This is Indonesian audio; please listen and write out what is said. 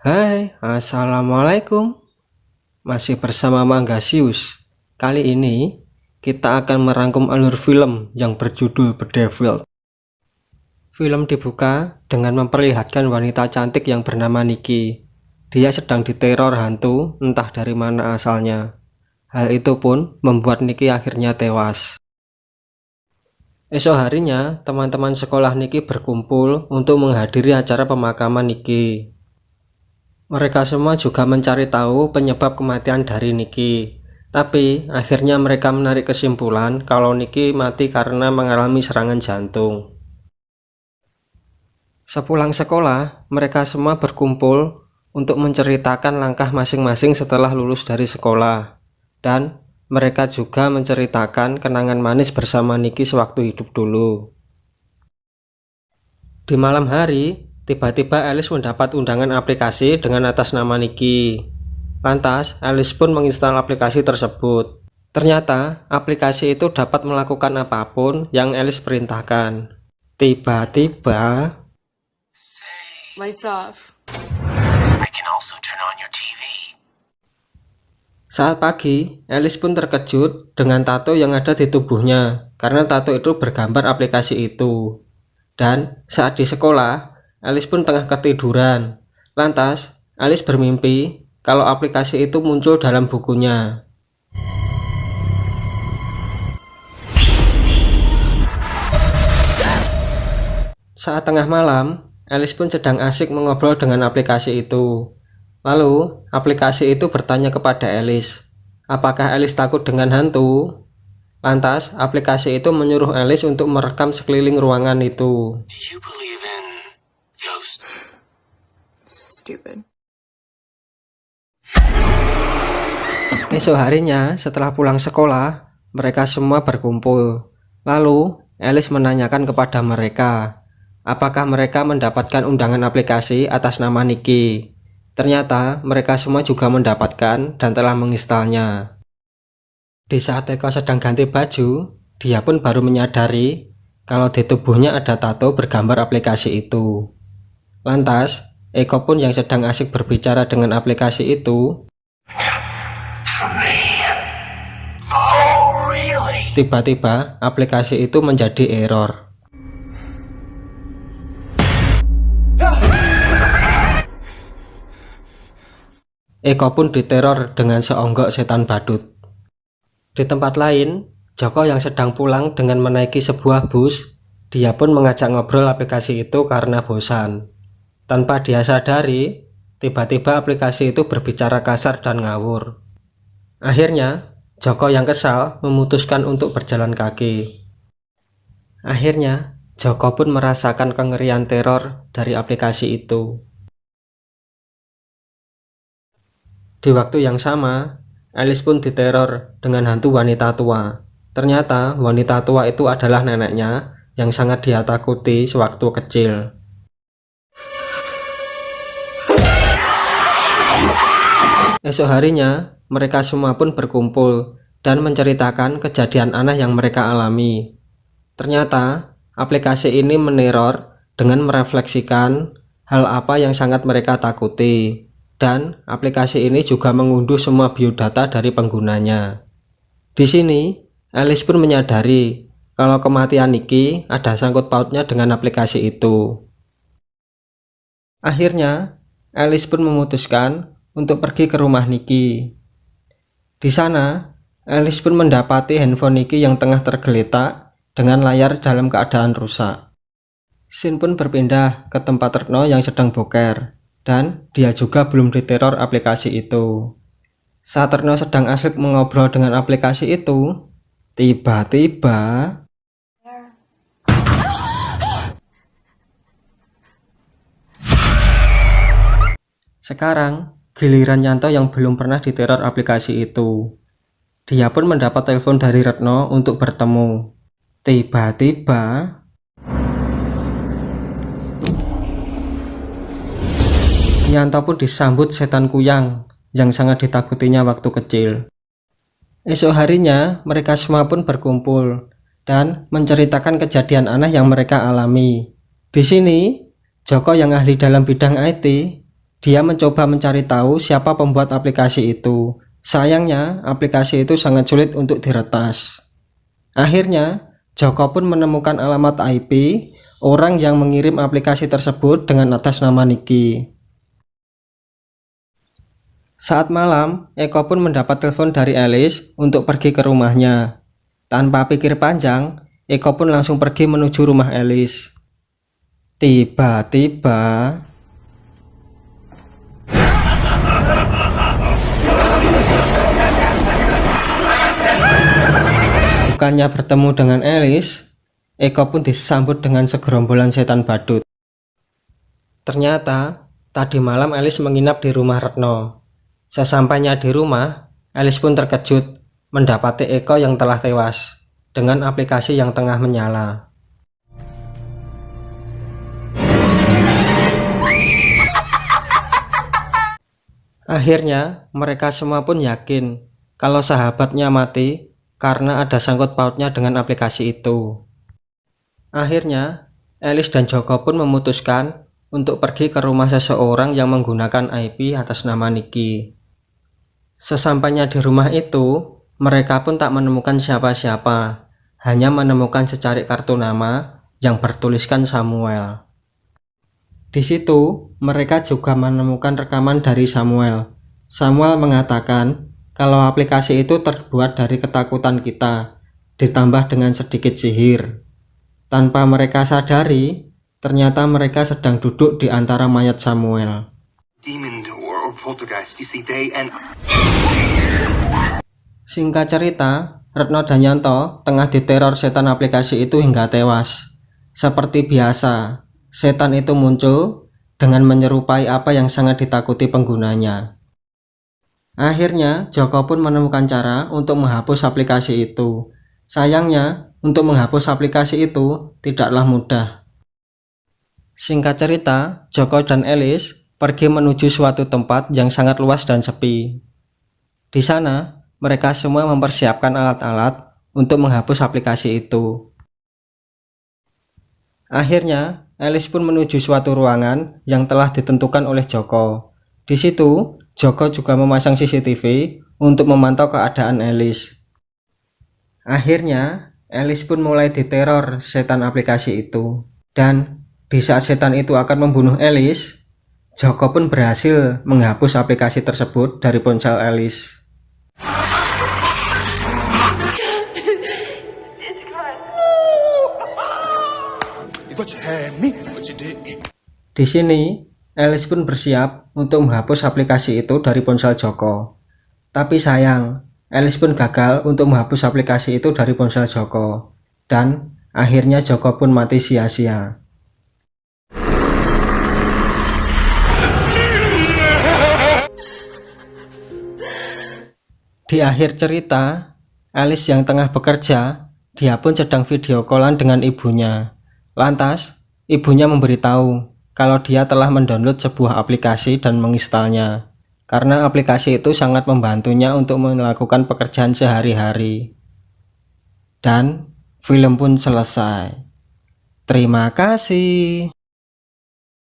Hai, Assalamualaikum. Masih bersama Manggasius. Kali ini kita akan merangkum alur film yang berjudul Bedeviled. Film dibuka dengan memperlihatkan wanita cantik yang bernama Nikki. Dia sedang diteror hantu, entah dari mana asalnya. Hal itu pun membuat Nikki akhirnya tewas. Esok harinya, teman-teman sekolah Nikki berkumpul untuk menghadiri acara pemakaman Nikki. Mereka semua juga mencari tahu penyebab kematian dari Nikki. Tapi akhirnya mereka menarik kesimpulan kalau Nikki mati karena mengalami serangan jantung. Sepulang sekolah, mereka semua berkumpul untuk menceritakan langkah masing-masing setelah lulus dari sekolah. Dan mereka juga menceritakan kenangan manis bersama Nikki sewaktu hidup dulu. Di malam hari, tiba-tiba Alice mendapat undangan aplikasi dengan atas nama Nikki. Lantas, Alice pun menginstal aplikasi tersebut. Ternyata, aplikasi itu dapat melakukan apapun yang Alice perintahkan. Tiba-tiba, Lights off. I can also turn on your TV. saat pagi, Alice pun terkejut dengan tato yang ada di tubuhnya, karena tato itu bergambar aplikasi itu. Dan saat di sekolah, Alice pun tengah ketiduran. Lantas, Alice bermimpi kalau aplikasi itu muncul dalam bukunya. Saat tengah malam, Alice pun sedang asik mengobrol dengan aplikasi itu. Lalu, aplikasi itu bertanya kepada Alice, apakah Alice takut dengan hantu? Lantas, aplikasi itu menyuruh Alice untuk merekam sekeliling ruangan itu. Do you believe in ghosts? Stupid. Esok harinya, setelah pulang sekolah, mereka semua berkumpul. Lalu, Alice menanyakan kepada mereka, apakah mereka mendapatkan undangan aplikasi atas nama Nikki. Ternyata, mereka semua juga mendapatkan dan telah menginstalnya. Di saat Eko sedang ganti baju, dia pun baru menyadari kalau di tubuhnya ada tato bergambar aplikasi itu. Lantas, Eko pun yang sedang asik berbicara dengan aplikasi itu, For me. Oh, really? tiba-tiba aplikasi itu menjadi error. Eko pun diteror dengan seonggok setan badut. Di tempat lain, Joko yang sedang pulang dengan menaiki sebuah bus, dia pun mengajak ngobrol aplikasi itu karena bosan. Tanpa dia sadari, tiba-tiba aplikasi itu berbicara kasar dan ngawur. Akhirnya, Joko yang kesal memutuskan untuk berjalan kaki. Akhirnya, Joko pun merasakan kengerian teror dari aplikasi itu. Di waktu yang sama, Alice pun diteror dengan hantu wanita tua. Ternyata wanita tua itu adalah neneknya yang sangat dia takuti sewaktu kecil. Esok harinya, mereka semua pun berkumpul dan menceritakan kejadian aneh yang mereka alami. Ternyata, aplikasi ini meneror dengan merefleksikan hal apa yang sangat mereka takuti. Dan aplikasi ini juga mengunduh semua biodata dari penggunanya. Di sini, Alice pun menyadari kalau kematian Nikki ada sangkut pautnya dengan aplikasi itu. Akhirnya, Alice pun memutuskan untuk pergi ke rumah Nikki. Di sana, Alice pun mendapati handphone Nikki yang tengah tergeletak dengan layar dalam keadaan rusak. Scene pun berpindah ke tempat Retno yang sedang boker. Dan dia juga belum diteror aplikasi itu. Saat Retno sedang asik mengobrol dengan aplikasi itu, tiba-tiba sekarang giliran Yanto yang belum pernah diteror aplikasi itu. Dia pun mendapat telepon dari Retno untuk bertemu. Tiba-tiba Yanto pun disambut setan kuyang yang sangat ditakutinya waktu kecil. Esok harinya, mereka semua pun berkumpul dan menceritakan kejadian aneh yang mereka alami. Di sini, Joko yang ahli dalam bidang IT, Dia mencoba mencari tahu siapa pembuat aplikasi itu. Sayangnya, aplikasi itu sangat sulit untuk diretas. Akhirnya, Joko pun menemukan alamat IP orang yang mengirim aplikasi tersebut dengan atas nama Niki. Saat malam, Eko pun mendapat telepon dari Alice untuk pergi ke rumahnya. Tanpa pikir panjang, Eko pun langsung pergi menuju rumah Alice. Tiba-tiba, bukannya bertemu dengan Alice, Eko pun disambut dengan segerombolan setan badut. Ternyata, tadi malam Alice menginap di rumah Retno. Sesampainya di rumah, Alice pun terkejut mendapati Eko yang telah tewas dengan aplikasi yang tengah menyala. Akhirnya, mereka semua pun yakin kalau sahabatnya mati karena ada sangkut pautnya dengan aplikasi itu. Akhirnya, Alice dan Joko pun memutuskan untuk pergi ke rumah seseorang yang menggunakan IP atas nama Niki. Sesampainya di rumah itu, mereka pun tak menemukan siapa-siapa, hanya menemukan secarik kartu nama yang bertuliskan Samuel. Di situ, mereka juga menemukan rekaman dari Samuel. Samuel mengatakan kalau aplikasi itu terbuat dari ketakutan kita, ditambah dengan sedikit sihir. Tanpa mereka sadari, ternyata mereka sedang duduk di antara mayat Samuel. Demon or poltergeist, you see, they and Singkat cerita, Retno dan Yanto tengah diteror setan aplikasi itu hingga tewas. Seperti biasa, setan itu muncul dengan menyerupai apa yang sangat ditakuti penggunanya. Akhirnya, Joko pun menemukan cara untuk menghapus aplikasi itu. Sayangnya, untuk menghapus aplikasi itu tidaklah mudah. Singkat cerita, Joko dan Alice pergi menuju suatu tempat yang sangat luas dan sepi. Di sana, mereka semua mempersiapkan alat-alat untuk menghapus aplikasi itu. Akhirnya, Alice pun menuju suatu ruangan yang telah ditentukan oleh Joko. Di situ, Joko juga memasang CCTV untuk memantau keadaan Alice. Akhirnya, Alice pun mulai diteror setan aplikasi itu. Dan di saat setan itu akan membunuh Alice, Joko pun berhasil menghapus aplikasi tersebut dari ponsel Alice. Di sini, Alice pun bersiap untuk menghapus aplikasi itu dari ponsel Joko. Tapi sayang, Alice pun gagal untuk menghapus aplikasi itu dari ponsel Joko. Dan akhirnya Joko pun mati sia-sia. Di akhir cerita, Alice yang tengah bekerja, dia pun sedang video callan dengan ibunya. Lantas, ibunya memberitahu kalau dia telah mendownload sebuah aplikasi dan menginstalnya. Karena aplikasi itu sangat membantunya untuk melakukan pekerjaan sehari-hari. Dan film pun selesai. Terima kasih.